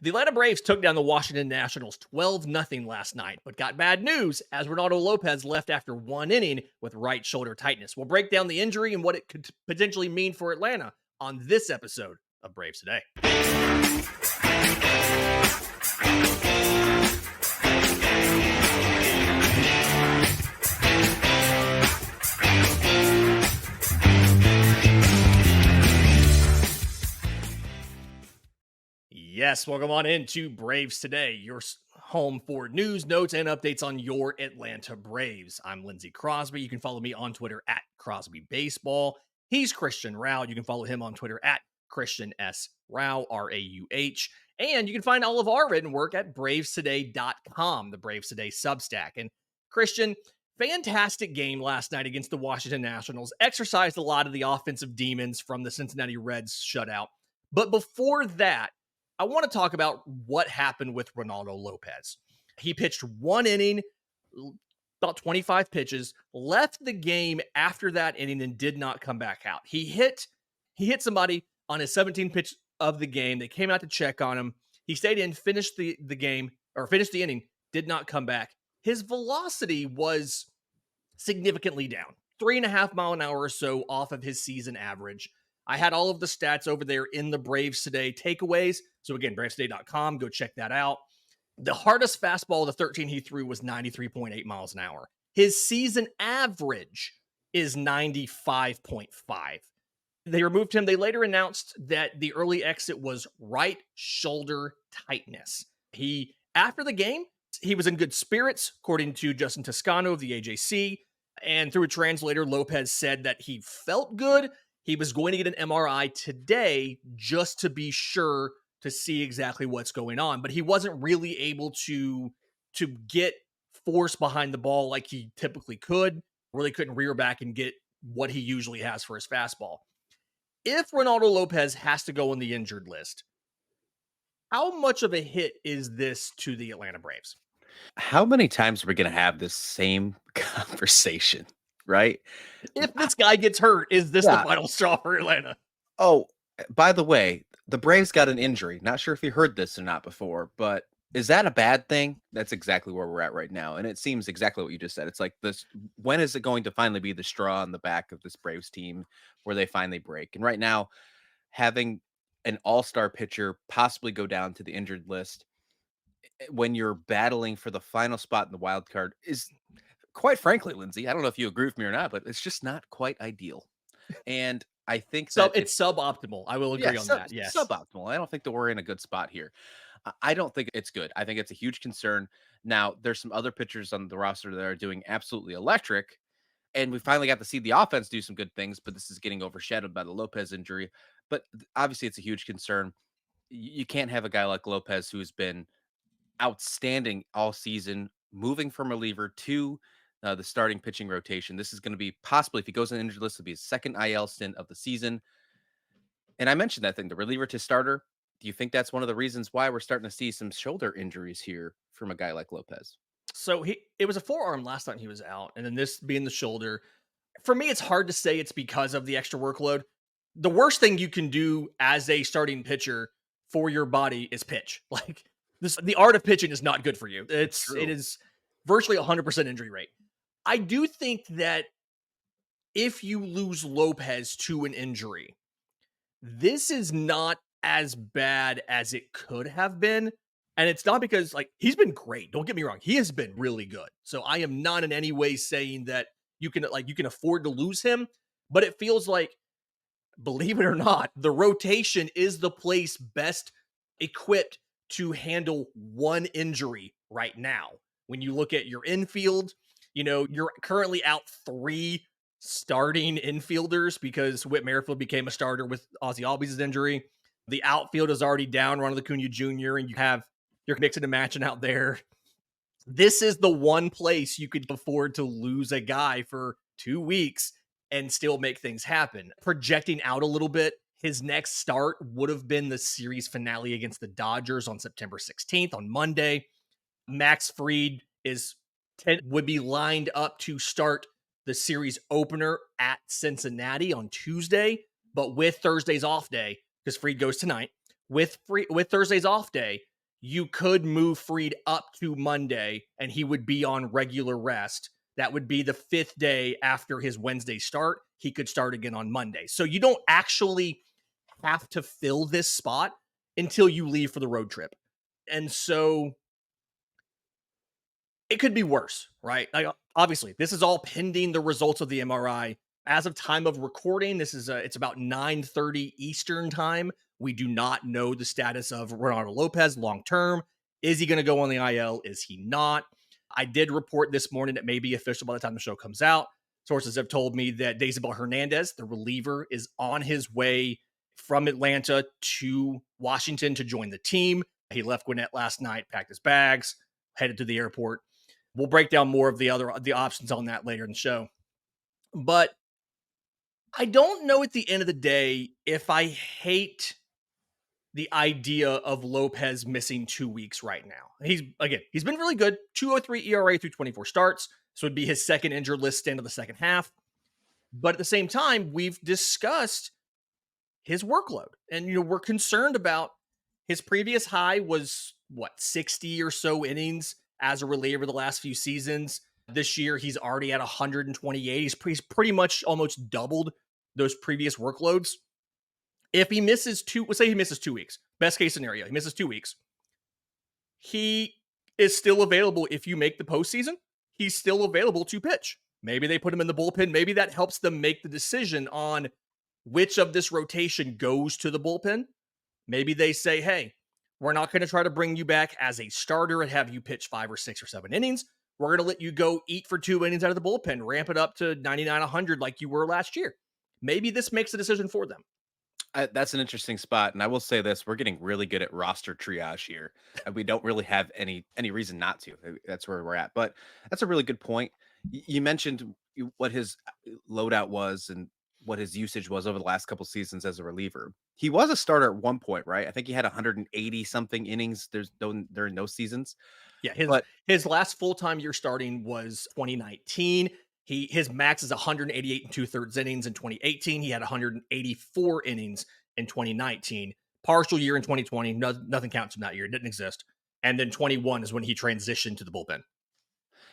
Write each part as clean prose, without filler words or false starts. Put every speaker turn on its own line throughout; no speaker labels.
The Atlanta Braves took down the Washington Nationals 12-0 last night, but got bad news as Reynaldo López left after one inning with right shoulder tightness. We'll break down the injury and what it could potentially mean for Atlanta on this episode of Braves Today. Yes, welcome on into Braves Today, your home for news, notes, and updates on your Atlanta Braves. I'm Lindsay Crosby. You can follow me on Twitter at Crosby Baseball. He's Christian Rauh. You can follow him on Twitter at Christian S. Rauh, R-A-U-H. And you can find all of our written work at bravestoday.com, the Braves Today Substack. And Christian, fantastic game last night against the Washington Nationals. Exercised a lot of the offensive demons from the Cincinnati Reds shutout. But before that, I want to talk about what happened with Reynaldo López. He pitched one inning, about 25 pitches, left the game after that inning and did not come back out. He hit somebody on his 17th pitch of the game. They came out to check on him. He stayed in, finished the inning, did not come back. His velocity was significantly down, 3.5 mile an hour or so off of his season average. I had all of the stats over there in the Braves Today takeaways. So again, bravestoday.com, go check that out. The hardest fastball of the 13 he threw was 93.8 miles an hour. His season average is 95.5. They removed him. They later announced that the early exit was right shoulder tightness. After the game, he was in good spirits, according to Justin Toscano of the AJC. And through a translator, López said that he felt good. He was going to get an MRI today just to be sure to see exactly what's going on. But he wasn't really able to get force behind the ball like he typically could. Really couldn't rear back and get what he usually has for his fastball. If Reynaldo López has to go on the injured list, how much of a hit is this to the Atlanta Braves?
How many times are we going to have this same conversation? Right?
If this guy gets hurt, is this the final straw for Atlanta?
Oh, by the way, the Braves got an injury. Not sure if you heard this or not before, but is that a bad thing? That's exactly where we're at right now. And it seems exactly what you just said. It's like this, when is it going to finally be the straw on the back of this Braves team where they finally break? And right now, having an all-star pitcher possibly go down to the injured list when you're battling for the final spot in the wild card is, quite frankly, Lindsay, I don't know if you agree with me or not, but it's just not quite ideal. And I think
so it's suboptimal. I will agree on that. Yes.
Suboptimal. I don't think that we're in a good spot here. I don't think it's good. I think it's a huge concern. Now, there's some other pitchers on the roster that are doing absolutely electric. And we finally got to see the offense do some good things, but this is getting overshadowed by the López injury. But obviously, it's a huge concern. You can't have a guy like López who's been outstanding all season, moving from reliever to the starting pitching rotation. This is going to be possibly, if he goes on the injured list, it'll be his second IL stint of the season. And I mentioned that thing, the reliever to starter. Do you think that's one of the reasons why we're starting to see some shoulder injuries here from a guy like López?
So it was a forearm last time he was out, and then this being the shoulder. For me, it's hard to say it's because of the extra workload. The worst thing you can do as a starting pitcher for your body is pitch. Like the art of pitching is not good for you. It is virtually 100% injury rate. I do think that if you lose López to an injury, this is not as bad as it could have been. And it's not because, like, he's been great. Don't get me wrong. He has been really good. So I am not in any way saying that you can afford to lose him. But it feels like, believe it or not, the rotation is the place best equipped to handle one injury right now. When you look at your infield, you're currently out 3 starting infielders because Whit Merrifield became a starter with Ozzie Albies' injury. The outfield is already down, Ronald Acuna Jr., and you're mixing and matching out there. This is the one place you could afford to lose a guy for 2 weeks and still make things happen. Projecting out a little bit, his next start would have been the series finale against the Dodgers on September 16th on Monday. Max Fried would be lined up to start the series opener at Cincinnati on Tuesday, but with Thursday's off day, because Fried goes tonight, with Thursday's off day, you could move Fried up to Monday and he would be on regular rest. That would be the 5th day after his Wednesday start. He could start again on Monday. So you don't actually have to fill this spot until you leave for the road trip. And so it could be worse, right? Like, obviously, this is all pending the results of the MRI. As of time of recording, this is it's about 9:30 Eastern time. We do not know the status of Reynaldo López long term. Is he going to go on the IL? Is he not? I did report this morning it may be official by the time the show comes out. Sources have told me that Daisybel Hernandez, the reliever, is on his way from Atlanta to Washington to join the team. He left Gwinnett last night, packed his bags, headed to the airport. We'll break down more of the options on that later in the show. But I don't know at the end of the day if I hate the idea of Lopez missing 2 weeks right now. He's been really good. 2.03 ERA through 24 starts. So it'd be his second injured list stand of the second half. But at the same time, we've discussed his workload. And we're concerned about his previous high was 60 or so innings as a reliever the last few seasons. This year, he's already at 128. He's pretty much almost doubled those previous workloads. If he misses let's say he misses 2 weeks, best case scenario, he misses 2 weeks. He is still available if you make the postseason. He's still available to pitch. Maybe they put him in the bullpen. Maybe that helps them make the decision on which of this rotation goes to the bullpen. Maybe they say, hey, we're not going to try to bring you back as a starter and have you pitch 5 or 6 or 7 innings. We're going to let you go eat for 2 innings out of the bullpen, ramp it up to 99, 100 like you were last year. Maybe this makes a decision for them.
That's an interesting spot, and I will say this: we're getting really good at roster triage here, and we don't really have any reason not to. That's where we're at. But that's a really good point. You mentioned what his loadout was and what his usage was over the last couple seasons as a reliever. He was a starter at one point, right? I think he had 180 something innings. During those seasons,
Yeah,
but
his last full-time year starting was 2019. His max is 188 and 2/3 innings in 2018. He had 184 innings in 2019. Partial year in 2020. Nothing counts from that year. It didn't exist. And then 21 is when he transitioned to the bullpen.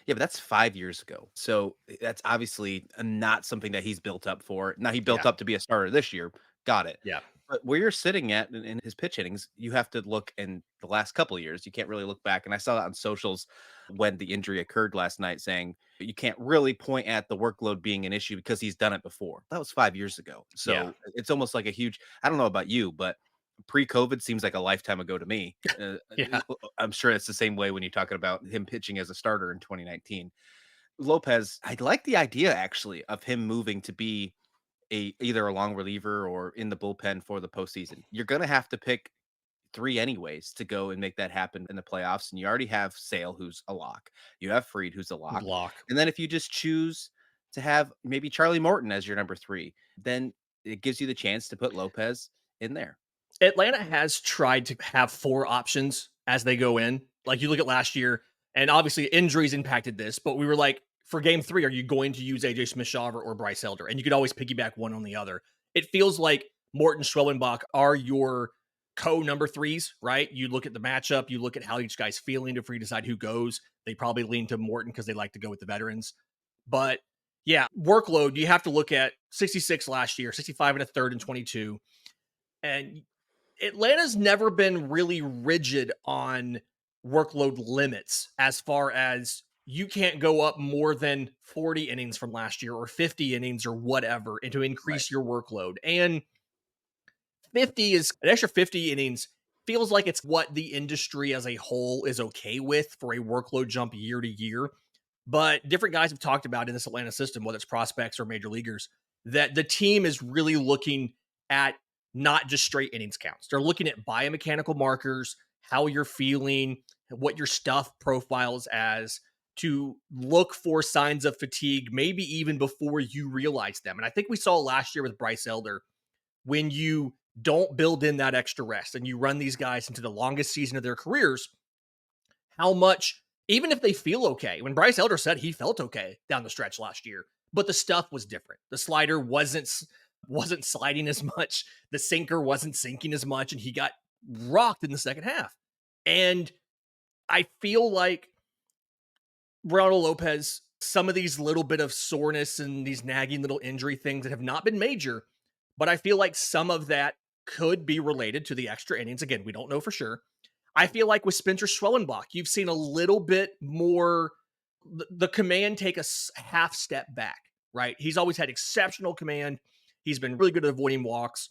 yeah, but that's 5 years ago. So that's obviously not something that he's built up for. Now he built
Yeah.
up to be a starter this year. Got it.
Yeah.
But where you're sitting at in his pitch innings, you have to look in the last couple of years. You can't really look back. And I saw that on socials when the injury occurred last night, saying you can't really point at the workload being an issue because he's done it before. That was 5 years ago.
Yeah.
So it's almost like a huge, I don't know about you, but pre-COVID seems like a lifetime ago to me.
Yeah.
I'm sure it's the same way when you're talking about him pitching as a starter in 2019. Lopez, I like the idea actually of him moving to be either a long reliever or in the bullpen for the postseason. You're gonna have to pick 3 anyways to go and make that happen in the playoffs, and you already have Sale, who's a lock. You have Fried, who's a lock,
Lock.
and then if you just choose to have maybe Charlie Morton as your number 3, then it gives you the chance to put Lopez in there.
Atlanta has tried to have 4 options as they go in. Like, you look at last year, and obviously injuries impacted this, but we were like, for game 3, are you going to use AJ Smith-Shawver or Bryce Elder? And you could always piggyback one on the other. It feels like Morton, Schwellenbach are your number 3s, right? You look at the matchup, you look at how each guy's feeling to decide who goes. They probably lean to Morton because they like to go with the veterans. But yeah, workload, you have to look at 66 last year, 65 and a third in 22. And Atlanta's never been really rigid on workload limits as far as you can't go up more than 40 innings from last year or 50 innings or whatever and to
Right.
increase your workload. And 50 is an extra 50 innings feels like it's what the industry as a whole is okay with for a workload jump year to year. But different guys have talked about in this Atlanta system, whether it's prospects or major leaguers, that the team is really looking at not just straight innings counts. They're looking at biomechanical markers, how you're feeling, what your stuff profiles as to look for signs of fatigue, maybe even before you realize them. And I think we saw last year with Bryce Elder when you don't build in that extra rest and you run these guys into the longest season of their careers, how much, even if they feel okay, when Bryce Elder said he felt okay down the stretch last year, but the stuff was different. The slider wasn't sliding as much. The sinker wasn't sinking as much. And he got rocked in the second half. And I feel like Reynaldo López, some of these little bit of soreness and these nagging little injury things that have not been major, but I feel like some of that could be related to the extra innings. Again, we don't know for sure. I feel like with Spencer Schwellenbach, you've seen a little bit more the command take a half step back, right? He's always had exceptional command. He's been really good at avoiding walks.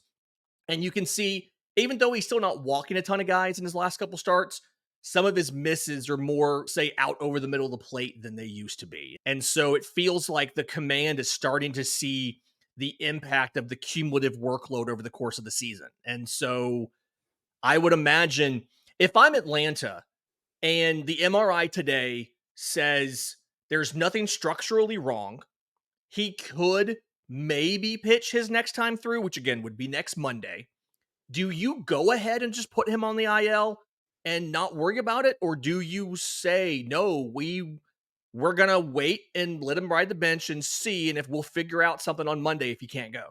And you can see, even though he's still not walking a ton of guys in his last couple starts, some of his misses are more, say, out over the middle of the plate than they used to be. And so it feels like the command is starting to see the impact of the cumulative workload over the course of the season. And so I would imagine if I'm Atlanta and the MRI today says there's nothing structurally wrong, he could maybe pitch his next time through, which again would be next Monday. Do you go ahead and just put him on the IL and not worry about it? Or do you say, no, we're going to wait and let him ride the bench and see, and if we'll figure out something on Monday if he can't go?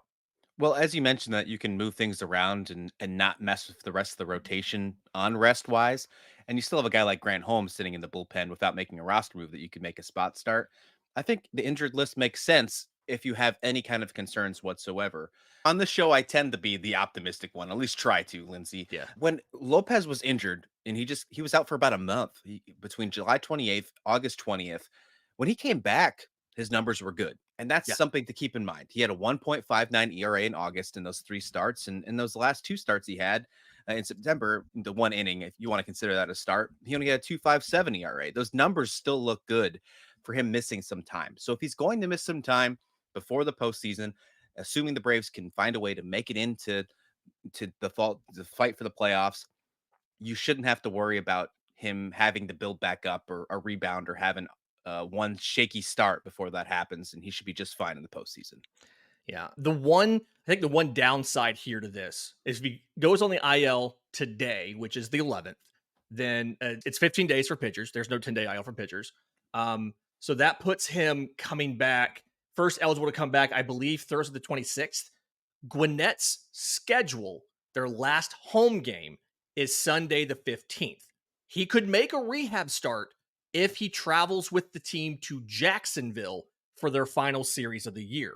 Well, as you mentioned that you can move things around and not mess with the rest of the rotation on rest wise, and you still have a guy like Grant Holmes sitting in the bullpen without making a roster move that you could make a spot start. I think the injured list makes sense if you have any kind of concerns whatsoever. On the show, I tend to be the optimistic one, at least try to, Lindsay.
Yeah.
When Lopez was injured and he was out for about a month between July 28th, August 20th, when he came back, his numbers were good. And that's
Yeah.
something to keep in mind. He had a 1.59 ERA in August in those 3 starts. And in those last 2 starts he had in September, the 1 inning, if you want to consider that a start, he only had a 2.57 ERA. Those numbers still look good for him missing some time. So if he's going to miss some time before the postseason, assuming the Braves can find a way to make it into the fight for the playoffs, you shouldn't have to worry about him having to build back up or a rebound or having one shaky start before that happens, and he should be just fine in the postseason.
Yeah. I think the one downside here to this is if he goes on the IL today, which is the 11th, then it's 15 days for pitchers. There's no 10-day IL for pitchers. So that puts him coming back, first eligible to come back, I believe, Thursday the 26th. Gwinnett's schedule, their last home game, is Sunday the 15th. He could make a rehab start if he travels with the team to Jacksonville for their final series of the year.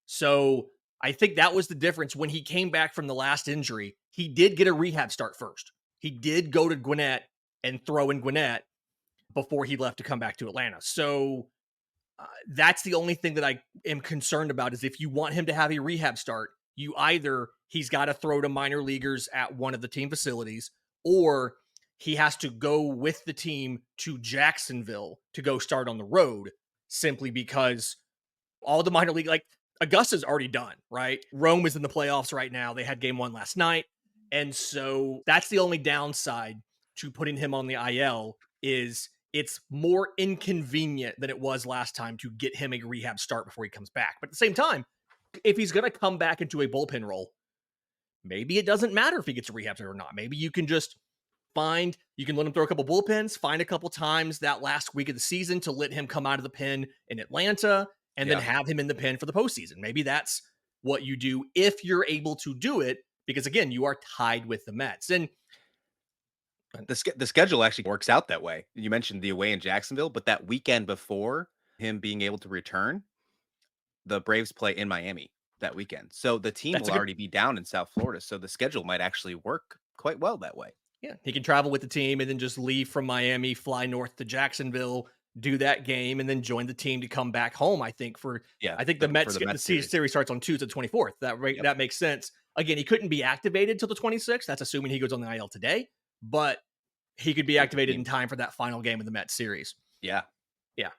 So I think that was the difference when he came back from the last injury. He did get a rehab start first. He did go to Gwinnett and throw in Gwinnett before he left to come back to Atlanta. So that's the only thing that I am concerned about is if you want him to have a rehab start, he's got to throw to minor leaguers at one of the team facilities, or he has to go with the team to Jacksonville to go start on the road simply because all the minor league, like Augusta's already done, right? Rome is in the playoffs right now. They had game 1 last night. And so that's the only downside to putting him on the IL is it's more inconvenient than it was last time to get him a rehab start before he comes back. But at the same time, if he's going to come back into a bullpen role, maybe it doesn't matter if he gets a rehab start or not. Maybe you can just you can let him throw a couple bullpens, find a couple times that last week of the season to let him come out of the pen in Atlanta and then have him in the pen for the postseason. Maybe that's what you do if you're able to do it, because again, you are tied with the Mets. And
The schedule actually works out that way. You mentioned the away in Jacksonville, but that weekend before him being able to return, the Braves play in Miami that weekend. So the team will already be down in South Florida. So the schedule might actually work quite well that way.
Yeah, he can travel with the team and then just leave from Miami, fly north to Jacksonville, do that game, and then join the team to come back home. I think the Mets series starts on Tuesday the 24th. That makes sense. Again, he couldn't be activated till the 26th. That's assuming he goes on the IL today, but he could be activated in time for that final game of the Mets series.
Yeah.
Yeah.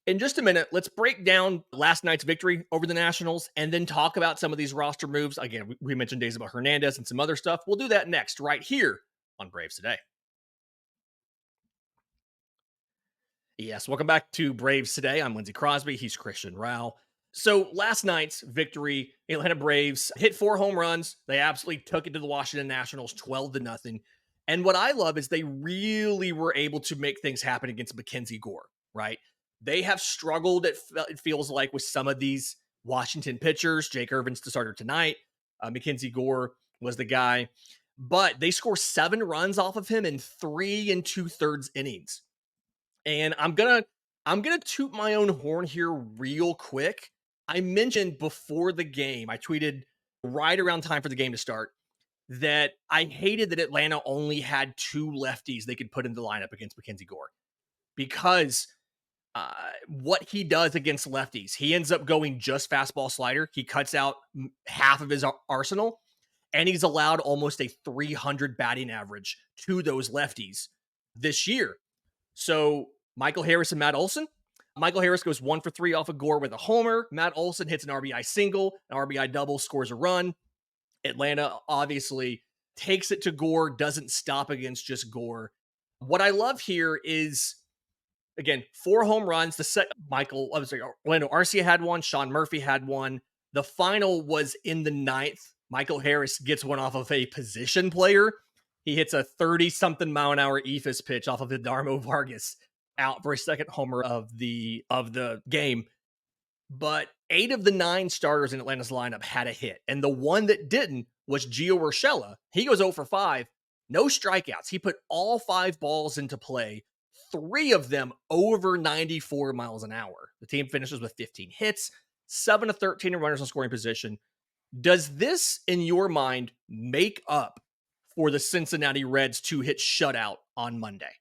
In just a minute, let's break down last night's victory over the Nationals and then talk about some of these roster moves. Again, we mentioned days about Hernandez and some other stuff. We'll do that next right here on Braves Today. Yes, welcome back to Braves Today. I'm Lindsay Crosby. He's Christian Rauh. So last night's victory, Atlanta Braves hit 4 home runs. They absolutely took it to the Washington Nationals 12-0. And what I love is they really were able to make things happen against Mackenzie Gore, right? They have struggled, it feels like, with some of these Washington pitchers. Jake Irvin's the starter tonight. Mackenzie Gore was the guy. but they score 7 runs off of him in 3 2/3 innings. And I'm gonna toot my own horn here real quick. I mentioned before the game, I tweeted right around time for the game to start that I hated that Atlanta only had 2 lefties they could put in the lineup against Mackenzie Gore because what he does against lefties, he ends up going just fastball slider. He cuts out half of his arsenal, and he's allowed almost a 300 batting average to those lefties this year. So Michael Harris and Matt Olson. Michael Harris goes 1 for 3 off of Gore with a homer. Matt Olson hits an RBI single, an RBI double, scores a run. Atlanta obviously takes it to Gore, doesn't stop against just Gore. What I love here is, again, 4 home runs. Orlando Arcia had one. Sean Murphy had one. The final was in the 9th. Michael Harris gets one off of a position player. He hits a 30-something mile an hour ephus pitch off of Darmo Vargas out for a second homer of the game. But 8 of the 9 starters in Atlanta's lineup had a hit. And the one that didn't was Gio Urshela. He goes 0 for 5. No strikeouts. He put all 5 balls into play, 3 of them over 94 miles an hour. The team finishes with 15 hits, 7 of 13 runners on scoring position. Does this, in your mind, make up for the Cincinnati Reds 2-hit shutout on Monday?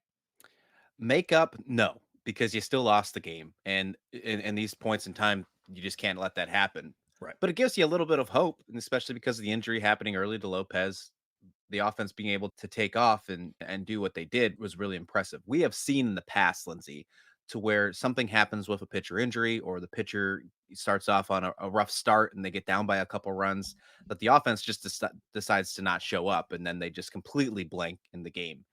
Make up? No, because you still lost the game. And in these points in time, you just can't let that happen.
Right.
But it gives you a little bit of hope, and especially because of the injury happening early to Lopez. The offense being able to take off and do what they did was really impressive. We have seen in the past, Lindsay, to where something happens with a pitcher injury or the pitcher starts off on a rough start and they get down by a couple runs, but the offense just decides to not show up and then they just completely blank in the game.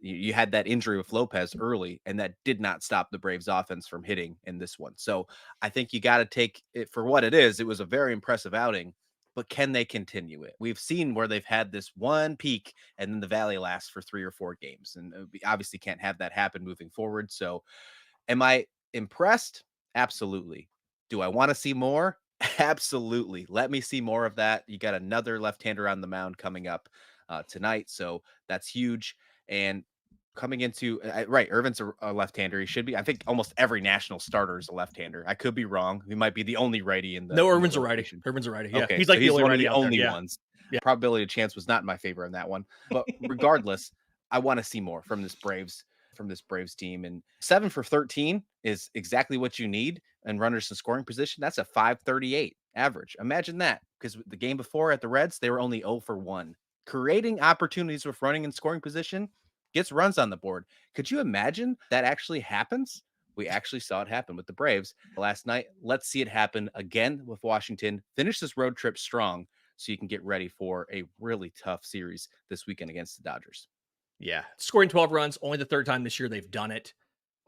You had that injury with Lopez early, and that did not stop the Braves offense from hitting in this one. So I think you got to take it for what it is. It was a very impressive outing, but can they continue it? We've seen where they've had this one peak and then the valley lasts for 3 or 4 games. And we obviously can't have that happen moving forward. So am I impressed? Absolutely. Do I want to see more? Absolutely. Let me see more of that. You got another left-hander on the mound coming up tonight. So that's huge. And coming into right, Irvin's a left-hander. He should be. I think almost every national starter is a left-hander. I could be wrong. He might be the only righty in the
No,
in the
Irvin's a righty.
rotation.
Irvin's a righty. Yeah,
Okay,
he's
so
like the
he's
only
one of
righty
the
out there.
only
Yeah,
ones.
yeah.
Probability of chance was not in my favor on that one. But regardless, I want to see more from this Braves team. And 7 for 13 is exactly what you need. And runners in scoring position, that's a 538 average. Imagine that, because the game before at the Reds, they were only 0 for 1. Creating opportunities with running in scoring position gets runs on the board. Could you imagine that actually happens? We actually saw it happen with the Braves last night. Let's see it happen again with Washington. Finish this road trip strong so you can get ready for a really tough series this weekend against the Dodgers.
Yeah, scoring 12 runs, only the 3rd time this year they've done it.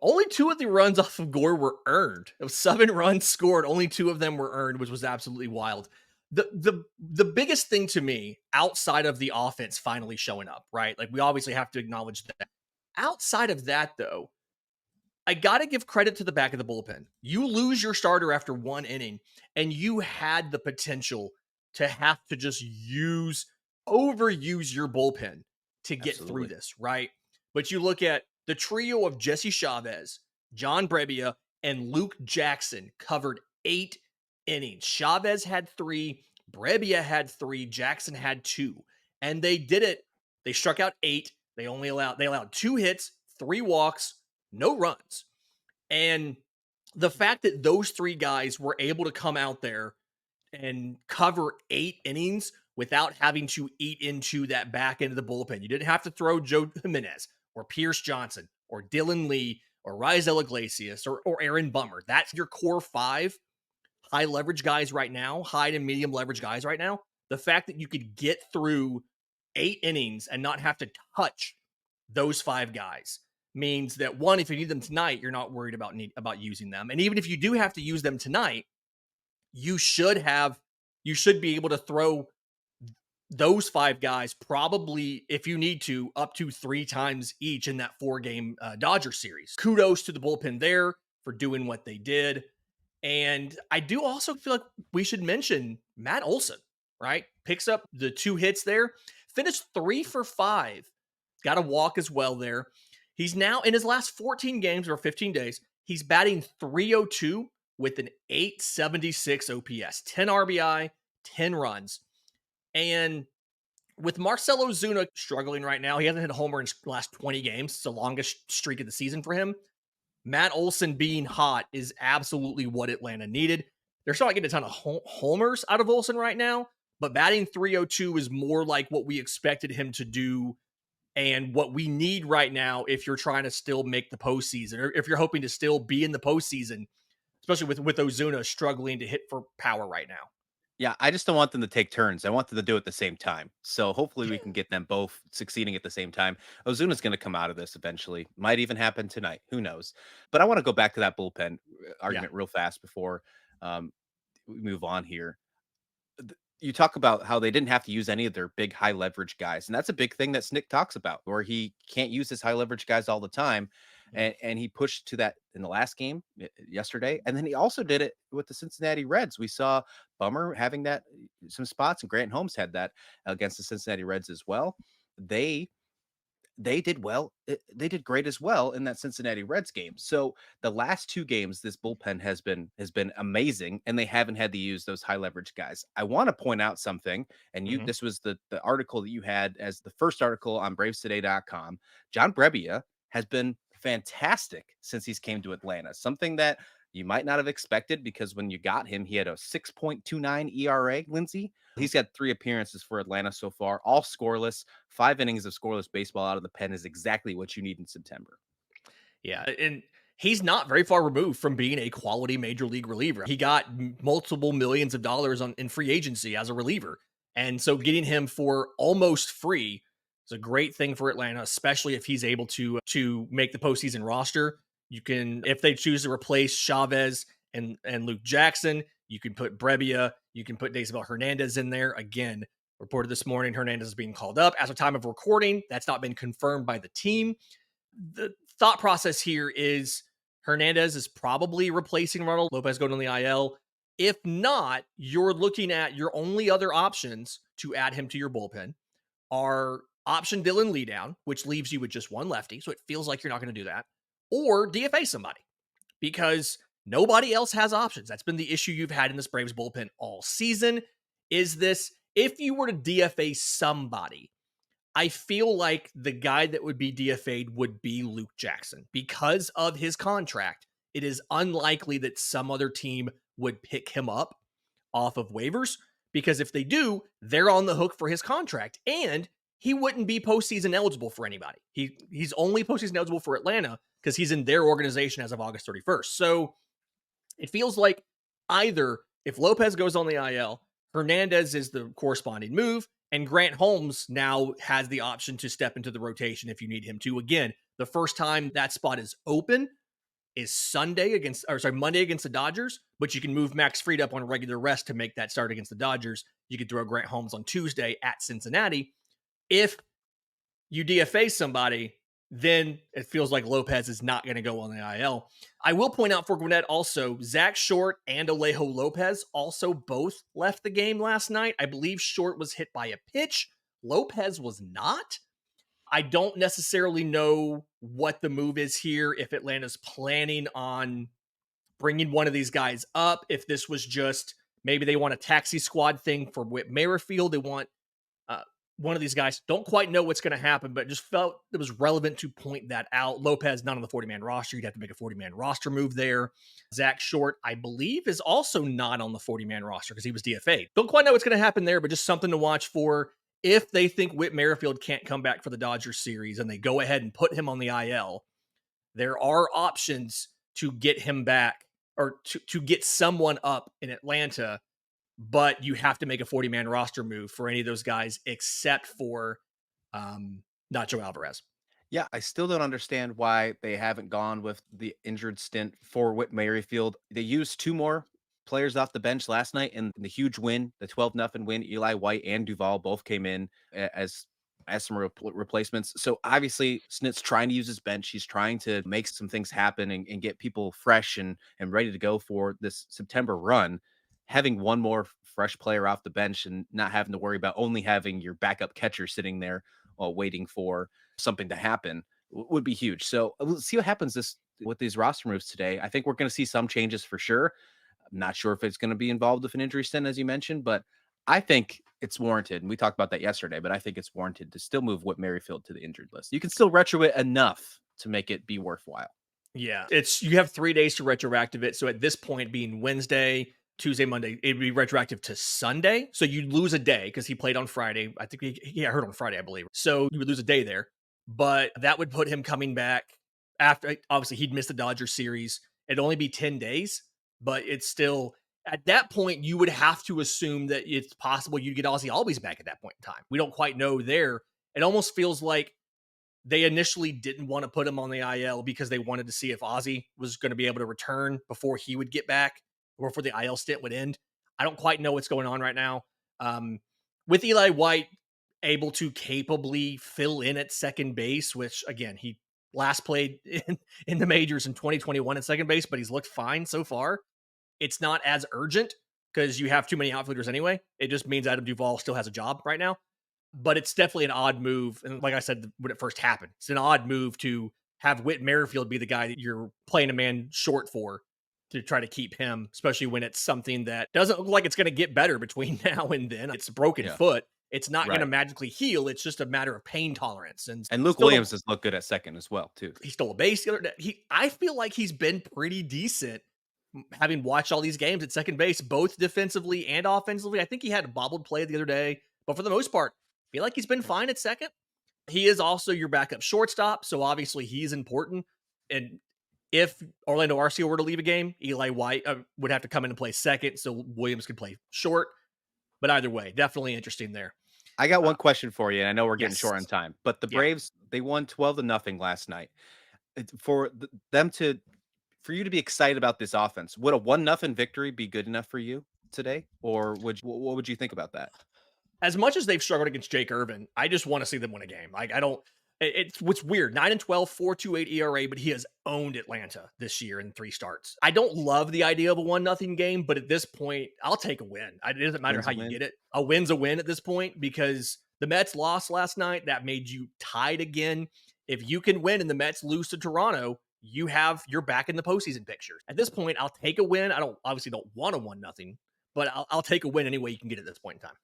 Only 2 of the runs off of Gore were earned. It was 7 runs scored, only 2 of them were earned, which was absolutely wild. The biggest thing to me, outside of the offense finally showing up, right? Like, we obviously have to acknowledge that. Outside of that, though, I got to give credit to the back of the bullpen. You lose your starter after 1 inning, and you had the potential to have to just overuse your bullpen to get through this, right? But you look at the trio of Jesse Chavez, John Brebbia, and Luke Jackson covered 8 innings. Chavez had 3, Brebbia had 3, Jackson had 2. And they did it. They struck out 8. They allowed 2 hits, 3 walks, no runs. And the fact that those 3 guys were able to come out there and cover 8 innings without having to eat into that back end of the bullpen. You didn't have to throw Joe Jimenez or Pierce Johnson or Dylan Lee or Raisel Iglesias or Aaron Bummer. That's your core 5 high leverage guys right now, high to medium leverage guys right now. The fact that you could get through 8 innings and not have to touch those 5 guys means that, one, if you need them tonight, you're not worried about using them. And even if you do have to use them tonight, you should be able to throw those 5 guys probably, if you need to, up to 3 times each in that 4-game Dodger series. Kudos to the bullpen there for doing what they did. And I do also feel like we should mention Matt Olson, right? Picks up the 2 hits there. finished 3 for 5. Got a walk as well there. He's now in his last 14 games or 15 days, he's batting 302 with an 876 OPS, 10 RBI, 10 runs. And with Marcell Ozuna struggling right now, he hasn't hit a homer in the last 20 games. It's the longest streak of the season for him. Matt Olson being hot is absolutely what Atlanta needed. They're still not getting a ton of homers out of Olson right now, but batting 302 is more like what we expected him to do and what we need right now if you're trying to still make the postseason or if you're hoping to still be in the postseason, especially with Ozuna struggling to hit for power right now.
Yeah, I just don't want them to take turns. I want them to do it at the same time. So hopefully we can get them both succeeding at the same time. Ozuna's going to come out of this eventually. Might even happen tonight. Who knows? But I want to go back to that bullpen
Yeah.
argument real fast before um, we move on here. You talk about how they didn't have to use any of their big high leverage guys. And that's a big thing that Snick talks about, where he can't use his high leverage guys all the time.
Yeah.
And he pushed to that in the last game yesterday. And then he also did it with the Cincinnati Reds. We saw Bummer having that some spots, and Grant Holmes had that against the Cincinnati Reds as well. They they did well. They did great as well in that Cincinnati Reds game. So the last two games, this bullpen has been amazing, and they haven't had to use those high leverage guys. I want to point out something, and
Mhm.
this was the article that you had as the first article on BravesToday.com. John Brebbia has been fantastic since he's came to Atlanta. Something that you might not have expected, because when you got him, he had a 6.29 ERA, Lindsay. He's had 3 appearances for Atlanta so far, all scoreless. 5 innings of scoreless baseball out of the pen is exactly what you need in September.
Yeah, and he's not very far removed from being a quality major league reliever. He got multiple millions of dollars in free agency as a reliever. And so getting him for almost free is a great thing for Atlanta, especially if he's able to make the postseason roster. You can, if they choose to replace Chavez and Luke Jackson, you can put Brebbia, you can put Daysabel Hernandez in there. Again, reported this morning, Hernandez is being called up. As of time of recording, that's not been confirmed by the team. The thought process here is Hernandez is probably replacing Reynaldo López going on the IL. If not, you're looking at your only other options to add him to your bullpen are option Dylan Leadown, which leaves you with just one lefty. So it feels like you're not going to do that, or DFA somebody because nobody else has options. That's been the issue you've had in this Braves bullpen all season. Is this if you were to DFA somebody, I feel like the guy that would be DFA'd would be Luke Jackson. Because of his contract, it is unlikely that some other team would pick him up off of waivers, because if they do, they're on the hook for his contract, and he wouldn't be postseason eligible for anybody. He's only postseason eligible for Atlanta because he's in their organization as of August 31st. So it feels like either if Lopez goes on the IL, Hernandez is the corresponding move, and Grant Holmes now has the option to step into the rotation if you need him to. Again, the first time that spot is open is Monday against the Dodgers, but you can move Max Fried up on a regular rest to make that start against the Dodgers. You could throw Grant Holmes on Tuesday at Cincinnati. If you DFA somebody, then it feels like Lopez is not going to go on the IL. I will point out for Gwinnett also, Zach Short and Alejo Lopez also both left the game last night. I believe Short was hit by a pitch. Lopez was not. I don't necessarily know what the move is here, if Atlanta's planning on bringing one of these guys up, if this was just maybe they want a taxi squad thing for Whit Merrifield. They want one of these guys. Don't quite know what's going to happen, but just felt it was relevant to point that out. Lopez not on the 40-man roster. You'd have to make a 40-man roster move there. Zach Short, I believe, is also not on the 40-man roster because he was DFA'd. Don't quite know what's going to happen there, but just something to watch for if they think Whit Merrifield can't come back for the Dodgers series and they go ahead and put him on the IL. There are options to get him back or to get someone up in Atlanta, but you have to make a 40-man roster move for any of those guys except for Nacho Alvarez.
Yeah, I still don't understand why they haven't gone with the injured stint for Whit Merrifield. They used two more players off the bench last night in the huge win, the 12-0 win. Eli White and Duvall both came in as some replacements. So obviously Snit's trying to use his bench. He's trying to make some things happen and get people fresh and ready to go for this September run. Having one more fresh player off the bench and not having to worry about only having your backup catcher sitting there while waiting for something to happen would be huge. So we'll see what happens this with these roster moves today. I think we're going to see some changes for sure. I'm not sure if it's going to be involved with an injury stint, as you mentioned, but I think it's warranted. And we talked about that yesterday, but I think it's warranted to still move Whit Merrifield to the injured list. You can still retro it enough to make it be worthwhile.
Yeah, you have 3 days to retroactive it. So at this point, being Wednesday, Tuesday, Monday, it'd be retroactive to Sunday. So you'd lose a day because he played on Friday. I think he got hurt on Friday, I believe. So you would lose a day there. But that would put him coming back after. Obviously, he'd miss the Dodgers series. It'd only be 10 days, but it's still at that point you would have to assume that it's possible you'd get Ozzy Albies back at that point in time. We don't quite know there. It almost feels like they initially didn't want to put him on the IL because they wanted to see if Ozzy was going to be able to return before he would get back or before the IL stint would end. I don't quite know what's going on right now. With Eli White able to capably fill in at second base, which again, he last played in the majors in 2021 at second base, but he's looked fine so far. It's not as urgent because you have too many outfielders anyway. It just means Adam Duvall still has a job right now. But it's definitely an odd move. And like I said, when it first happened, it's an odd move to have Whit Merrifield be the guy that you're playing a man short for to try to keep him, especially when it's something that doesn't look like it's going to get better between now and then. It's a broken foot. It's not going to magically heal. It's just a matter of pain tolerance. And
Luke Williams has looked good at second as well, too.
He stole a base the other day. I feel like he's been pretty decent having watched all these games at second base, both defensively and offensively. I think he had a bobbled play the other day, but for the most part, feel like he's been fine at second. He is also your backup shortstop, so obviously he's important. And if Orlando Arcia were to leave a game, Eli White would have to come in and play second, so Williams could play short. But either way, definitely interesting there.
I got one question for you, and I know we're getting short on time, but the Braves, they won 12-0 last night. For you to be excited about this offense, would a 1-0 victory be good enough for you today? Or what would you think about that?
As much as they've struggled against Jake Irvin, I just want to see them win a game. Like, it's what's weird. 9-12, 4.28 ERA, but he has owned Atlanta this year in 3 starts. I don't love the idea of a 1-0 game, but at this point, I'll take a win. It doesn't matter how you get it. A win's a win at this point because the Mets lost last night. That made you tied again. If you can win and the Mets lose to Toronto, you're back in the postseason picture. At this point, I'll take a win. I obviously don't want a 1-0, but I'll take a win any way you can get at this point in time.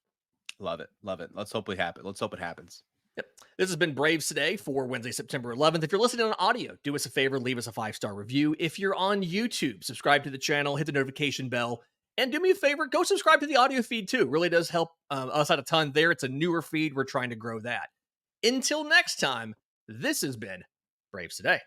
Love it. Love it. Let's hope it happens.
Yep. This has been Braves Today for Wednesday, September 11th. If you're listening on audio, do us a favor, leave us a 5-star review. If you're on YouTube, subscribe to the channel, hit the notification bell, and do me a favor, go subscribe to the audio feed too. It really does help us out a ton there. It's a newer feed. We're trying to grow that. Until next time, this has been Braves Today.